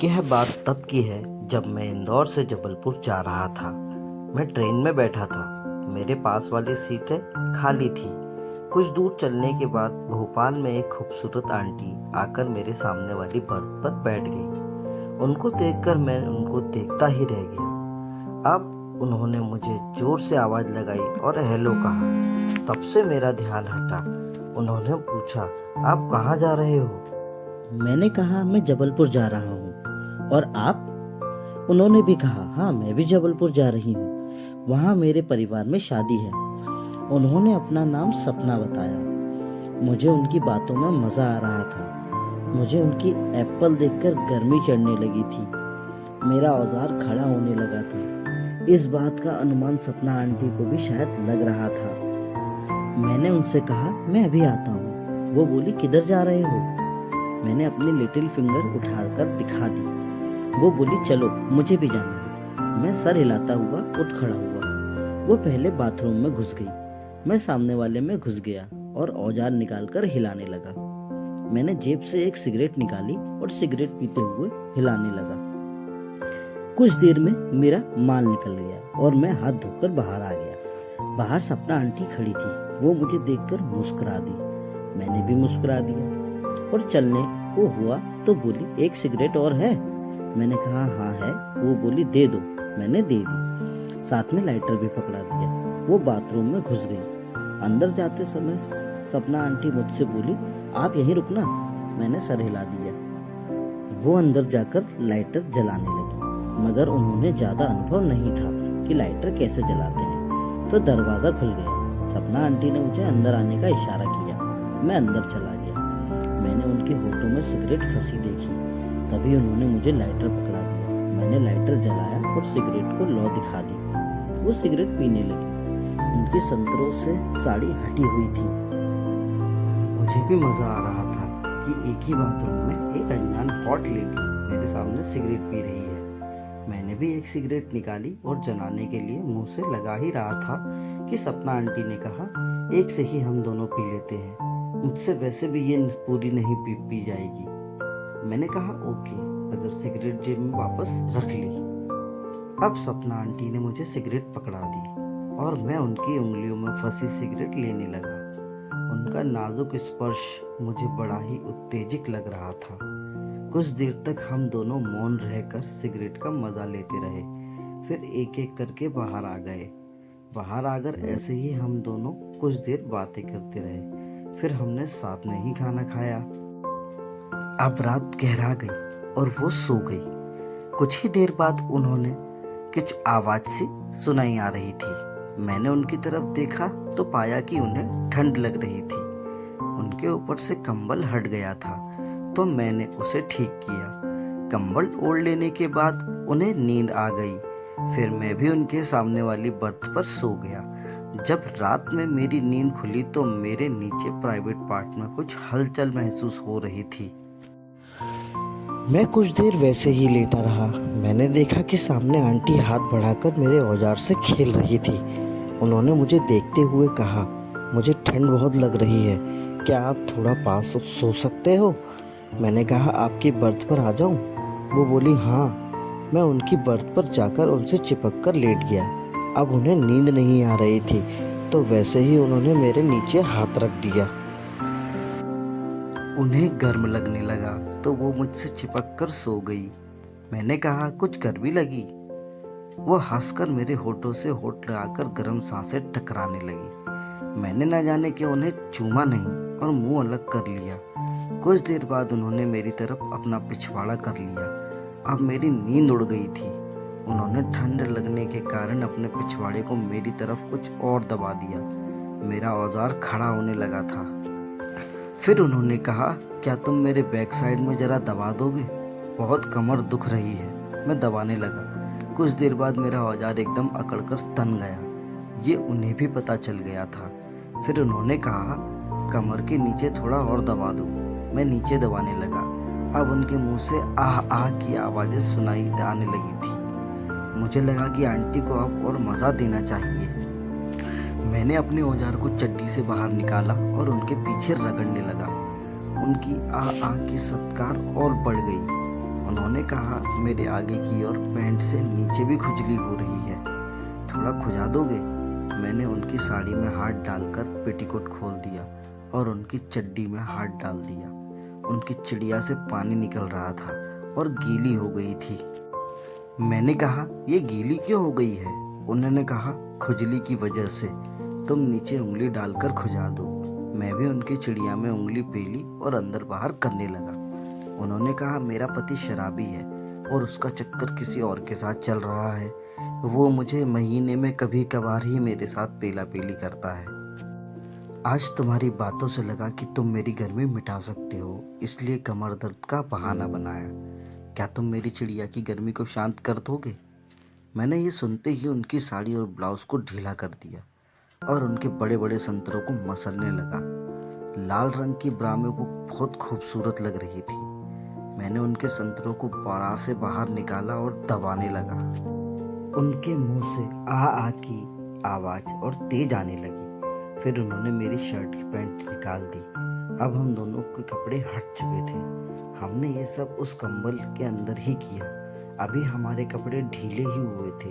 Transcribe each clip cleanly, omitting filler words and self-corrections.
यह बात तब की है जब मैं इंदौर से जबलपुर जा रहा था। मैं ट्रेन में बैठा था। मेरे पास वाली सीटें खाली थी। कुछ दूर चलने के बाद भोपाल में एक खूबसूरत आंटी आकर मेरे सामने वाली बर्थ पर बैठ गई। उनको देखकर मैं उनको देखता ही रह गया। अब उन्होंने मुझे जोर से आवाज़ लगाई और हेलो कहा। तब से मेरा ध्यान हटा। उन्होंने पूछा, आप कहाँ जा रहे हो? मैंने कहा मैं जबलपुर जा रहा हूँ। और आप? उन्होंने भी कहा हाँ मैं भी जबलपुर जा रही हूँ, वहाँ मेरे परिवार में शादी है। उन्होंने अपना नाम सपना बताया। मुझे उनकी बातों में मज़ा आ रहा था। मुझे उनकी एप्पल देखकर गर्मी चढ़ने लगी थी। मेरा औजार खड़ा होने लगा था। इस बात का अनुमान सपना आंटी को भी शायद लग रहा था। मैंने उनसे कहा मैं अभी आता हूँ। वो बोली किधर जा रहे हो? मैंने अपनी लिटिल फिंगर उठाकर दिखा दी। वो बोली चलो मुझे भी जाना है। मैं सर हिलाता हुआ उठ खड़ा हुआ। वो पहले बाथरूम में घुस गई। मैं सामने वाले में घुस गया और औजार निकालकर हिलाने लगा। मैंने जेब से एक सिगरेट निकाली और सिगरेट पीते हुए हिलाने लगा। कुछ देर में मेरा माल निकल गया और मैं हाथ धोकर बाहर आ गया। बाहर सपना आंटी खड़ी थी। वो मुझे देखकर मुस्कुरा दी। मैंने भी मुस्कुरा दिया और चलने को हुआ तो बोली एक सिगरेट और है? मैंने कहा हाँ है। वो बोली दे दो। मैंने दे दी। साथ में लाइटर भी पकड़ा दिया। वो बाथरूम में घुस गई। अंदर जाते समय सपना आंटी मुझसे बोली आप यहीं रुकना। मैंने सर हिला दिया। वो अंदर जाकर लाइटर जलाने लगी, मगर उन्होंने ज्यादा अनुभव नहीं था कि लाइटर कैसे जलाते हैं। तो दरवाजा खुल गया। सपना आंटी ने मुझे अंदर आने का इशारा किया। मैं अंदर चला गया। मैंने उनके होठों में सिगरेट फंसी देखी। तभी उन्होंने मुझे लाइटर पकड़ा दिया। मैंने लाइटर जलाया और सिगरेट को लौ दिखा दी। वो सिगरेट पीने लगी। उनकी संतरों से साड़ी हटी हुई थी। मुझे भी मज़ा आ रहा था कि एक ही बाथरूम में एक अनजान हॉट लेडी मेरे सामने सिगरेट पी रही है। मैंने भी एक सिगरेट निकाली और जलाने के लिए मुंह से लगा ही रहा था कि सपना आंटी ने कहा एक से ही हम दोनों पी लेते हैं, मुझसे वैसे भी ये पूरी नहीं पी जाएगी। मैंने कहा ओके, अगर सिगरेट जेब में वापस रख ली। अब सपना आंटी ने मुझे सिगरेट पकड़ा दी और मैं उनकी उंगलियों में फंसी सिगरेट लेने लगा। उनका नाजुक स्पर्श मुझे बड़ा ही उत्तेजक लग रहा था। कुछ देर तक हम दोनों मौन रहकर सिगरेट का मजा लेते रहे। फिर एक एक करके बाहर आ गए। बाहर आकर ऐसे ही हम दोनों कुछ देर बातें करते रहे। फिर हमने साथ में ही खाना खाया। अब रात गहरा गई और वो सो गई। कुछ ही देर बाद उन्होंने कुछ आवाज सी सुनाई आ रही थी। मैंने उनकी तरफ देखा तो पाया कि उन्हें ठंड लग रही थी। उनके ऊपर से कंबल हट गया था तो मैंने उसे ठीक किया। कंबल ओढ़ लेने के बाद उन्हें नींद आ गई। फिर मैं भी उनके सामने वाली बर्थ पर सो गया। जब रात में मेरी नींद खुली तो मेरे नीचे प्राइवेट पार्ट में कुछ हलचल महसूस हो रही थी। मैं कुछ देर वैसे ही लेटा रहा। मैंने देखा कि सामने आंटी हाथ बढ़ाकर मेरे औजार से खेल रही थी। उन्होंने मुझे देखते हुए कहा, मुझे ठंड बहुत लग रही है, क्या आप थोड़ा पास सो सकते हो? मैंने कहा आपकी बर्थ पर आ जाऊं? वो बोली हाँ। मैं उनकी बर्थ पर जाकर उनसे चिपक कर लेट गया। अब उन्हें नींद नहीं आ रही थी तो वैसे ही उन्होंने मेरे नीचे हाथ रख दिया। उन्हें गर्म लगने लगा तो वो मुझसे चिपक कर सो गई। मैंने कहा कुछ गर्मी लगी? वो हंसकर मेरे होठों से होठ लगाकर गर्म सांसें टकराने लगी। मैंने न जाने क्यों उन्हें चूमा नहीं और मुंह अलग कर लिया। कुछ देर बाद उन्होंने मेरी तरफ अपना पिछवाड़ा कर लिया। अब मेरी नींद उड़ गई थी। उन्होंने ठंड लगने के कारण अपने पिछवाड़े को मेरी तरफ कुछ और दबा दिया। मेरा औजार खड़ा होने लगा था। फिर उन्होंने कहा क्या तुम मेरे बैक साइड में जरा दबा दोगे, बहुत कमर दुख रही है। मैं दबाने लगा। कुछ देर बाद मेरा औजार एकदम अकड़कर तन गया। ये उन्हें भी पता चल गया था। फिर उन्होंने कहा कमर के नीचे थोड़ा और दबा दो। मैं नीचे दबाने लगा। अब उनके मुंह से आह आह की आवाज़ें सुनाई आने लगी थी। मुझे लगा कि आंटी को अब और मज़ा देना चाहिए। मैंने अपने औजार को चड्डी से बाहर निकाला और उनके पीछे रगड़ने लगा। उनकी आह आह की सत्कार और बढ़ गई। उन्होंने कहा, मेरे आगे की ओर पैंट से नीचे भी खुजली हो रही है, थोड़ा खुजा दोगे? मैंने उनकी साड़ी में हाथ डालकर पेटीकोट खोल दिया और उनकी चड्डी में हाथ डाल दिया। उनकी चिड़िया से पानी निकल रहा था और गीली हो गई थी। मैंने कहा, ये गीली क्यों हो गई है? उन्होंने कहा, खुजली की वजह से। तुम नीचे उंगली डालकर खुजा दो। मैं भी उनकी चिड़िया में उंगली पेली और अंदर बाहर करने लगा। उन्होंने कहा, मेरा पति शराबी है और उसका चक्कर किसी और के साथ चल रहा है। वो मुझे महीने में कभी कभार ही मेरे साथ पेला पेली करता है। आज तुम्हारी बातों से लगा कि तुम मेरी गर्मी मिटा सकते हो, इसलिए कमर दर्द का बहाना बनाया। क्या तुम मेरी चिड़िया की गर्मी को शांत कर दोगे? मैंने ये सुनते ही उनकी साड़ी और ब्लाउज को ढीला कर दिया और उनके बड़े बड़े संतरों को मसलने लगा। लाल रंग की ब्राह्मण वो बहुत खूबसूरत लग रही थी। मैंने उनके संतरों को बारह से बाहर निकाला और दबाने लगा। उनके मुंह से आ की आवाज़ और तेज आने लगी। फिर उन्होंने मेरी शर्ट की पैंट निकाल दी। अब हम दोनों के कपड़े हट चुके थे। हमने ये सब उस कंबल के अंदर ही किया। अभी हमारे कपड़े ढीले ही हुए थे,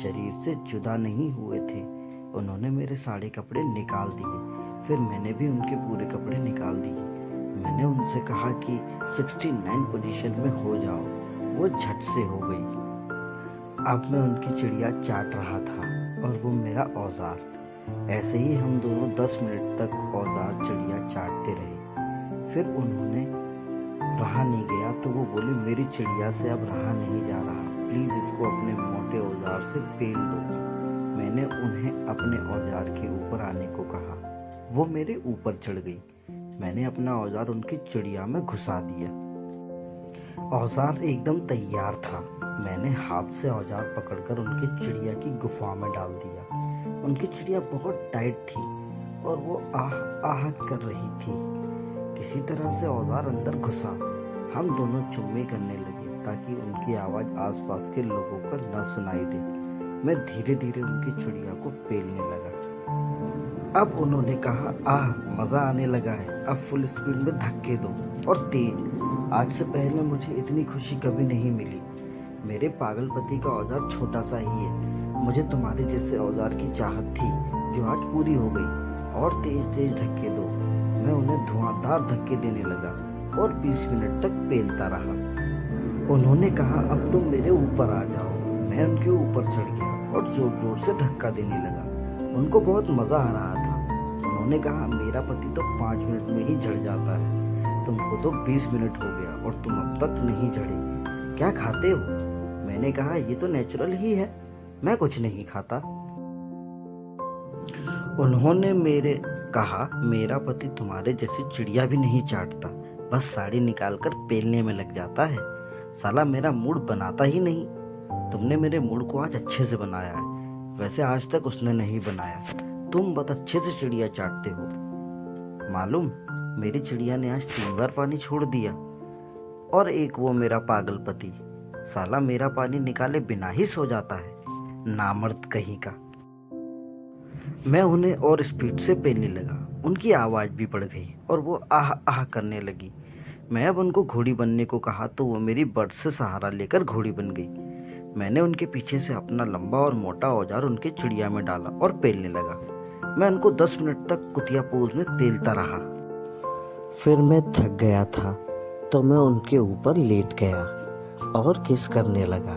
शरीर से जुदा नहीं हुए थे। उन्होंने मेरे सारे कपड़े निकाल दिए। फिर मैंने भी उनके पूरे कपड़े निकाल दिए। मैंने उनसे कहा कि 69 पोजीशन में हो जाओ। वो झट से हो गई। अब मैं उनकी चिड़िया चाट रहा था और वो मेरा औजार। ऐसे ही हम दोनों 10 मिनट तक औजार चिड़िया चाटते रहे। फिर उन्होंने रहा नहीं गया तो वो बोली, मेरी चिड़िया से अब रहा नहीं जा रहा, प्लीज़ इसको अपने मोटे औजार से पेल दो। मैंने उन्हें अपने औजार के ऊपर आने को कहा। वो मेरे ऊपर चढ़ गई। मैंने अपना औजार उनकी चिड़िया में घुसा दिया। औजार एकदम तैयार था। मैंने हाथ से औजार पकड़कर उनकी चिड़िया की गुफा में डाल दिया। उनकी चिड़िया बहुत टाइट थी और वो आह आह कर रही थी। किसी तरह से औजार अंदर घुसा। हम दोनों चुम्मे करने लगे ताकि उनकी आवाज़ आसपास के लोगों को न सुनाई दे। मैं धीरे धीरे उनकी चिड़िया को पेलने लगा। अब उन्होंने कहा, आह मज़ा आने लगा है, अब फुल स्पीड में धक्के दो और तेज। आज से पहले मुझे इतनी खुशी कभी नहीं मिली। मेरे पागलपति का औजार छोटा सा ही है। मुझे तुम्हारे जैसे औजार की चाहत थी जो आज पूरी हो गई। और तेज तेज धक्के दो। मैं उन्हें धुआंधार धक्के देने लगा और 20 मिनट तक पेलता रहा। उन्होंने कहा, अब तुम मेरे ऊपर आ जाओ। मैं उनके ऊपर चढ़ गया और जोर जोर से धक्का देने लगा। उनको बहुत मज़ा आ रहा था। उन्होंने कहा, मेरा पति तो 5 मिनट में ही झड़ जाता है, तुमको तो 20 मिनट हो गया और तुम अब तक नहीं झड़े। क्या खाते हो? मैंने कहा, ये तो नेचुरल ही है, मैं कुछ नहीं खाता। उन्होंने कहा, मेरा पति तुम्हारे जैसी चिड़िया भी नहीं चाटता, बस साड़ी निकालकर पेलने में लग जाता है। साला मेरा मूड बनाता ही नहीं। तुमने मेरे मूड को आज अच्छे से बनाया है, वैसे आज तक उसने नहीं बनाया। तुम बहुत अच्छे से चिड़िया चाटते हो। मालूम, मेरी चिड़िया ने आज 3 बार पानी छोड़ दिया। और एक वो मेरा पागल पति, साला मेरा पानी निकाले बिना ही सो जाता है, नामर्द कहीं का। मैं उन्हें और स्पीड से पेलने लगा। उनकी आवाज़ भी बढ़ गई और वो आह आह करने लगी। मैं अब उनको घोड़ी बनने को कहा तो वो मेरी बर्ड से सहारा लेकर घोड़ी बन गई। मैंने उनके पीछे से अपना लंबा और मोटा औजार उनकी चिड़िया में डाला और पेलने लगा। मैं उनको 10 मिनट तक कुतिया पोज में पेलता रहा। फिर मैं थक गया था तो मैं उनके ऊपर लेट गया और किस करने लगा।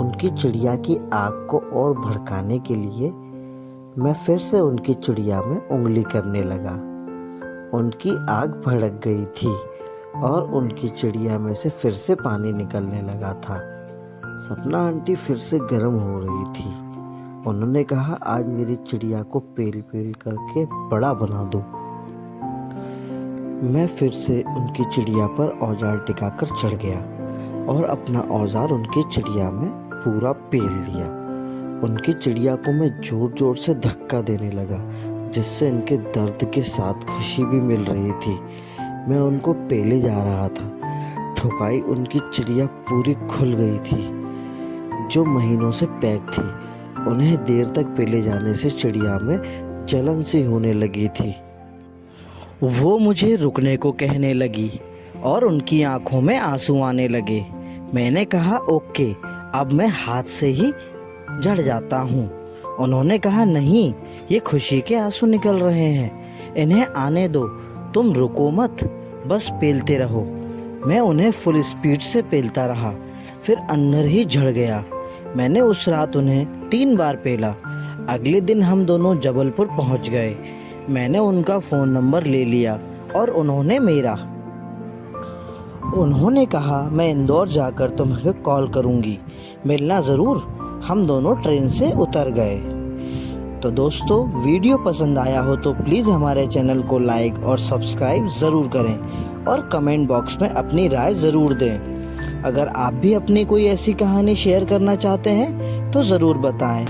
उनकी चिड़िया की आग को और भड़काने के लिए मैं फिर से उनकी चिड़िया में उंगली करने लगा। उनकी आग भड़क गई थी और उनकी चिड़िया में से फिर से पानी निकलने लगा था। सपना आंटी फिर से गर्म हो रही थी। उन्होंने कहा, आज मेरी चिड़िया को पेल पेल करके बड़ा बना दो। मैं फिर से उनकी चिड़िया पर औजार टिकाकर चढ़ गया और अपना औजार उनकी चिड़िया में पूरा पेल दिया। उनकी चिड़िया को मैं जोर जोर से धक्का देने लगा, जिससे इनके दर्द के साथ खुशी भी मिल रही थी। मैं उनको पेले जा रहा था। ठुकाई उनकी चिड़िया पूरी खुल गई थी, जो महीनों से पैक थी। उन्हें देर तक पेले जाने से चिड़िया में जलन सी होने लगी थी। वो मुझे रुकने को कहने लगी और उनकी आंखों में आंसू आने लगे। मैंने कहा ओके, अब मैं हाथ से ही झड़ जाता हूँ। उन्होंने कहा नहीं, ये खुशी के आंसू निकल रहे हैं, इन्हें आने दो, तुम रुको मत, बस पेलते रहो। मैं उन्हें फुल स्पीड से पेलता रहा, फिर अंदर ही झड़ गया। मैंने उस रात उन्हें 3 बार पेला। अगले दिन हम दोनों जबलपुर पहुंच गए। मैंने उनका फ़ोन नंबर ले लिया और उन्होंने मेरा। उन्होंने कहा मैं इंदौर जाकर तुम्हें कॉल करूंगी, मिलना ज़रूर। हम दोनों ट्रेन से उतर गए। तो दोस्तों, वीडियो पसंद आया हो तो प्लीज़ हमारे चैनल को लाइक और सब्सक्राइब ज़रूर करें और कमेंट बॉक्स में अपनी राय ज़रूर दें। अगर आप भी अपनी कोई ऐसी कहानी शेयर करना चाहते हैं तो ज़रूर बताएं।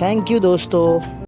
थैंक यू दोस्तों।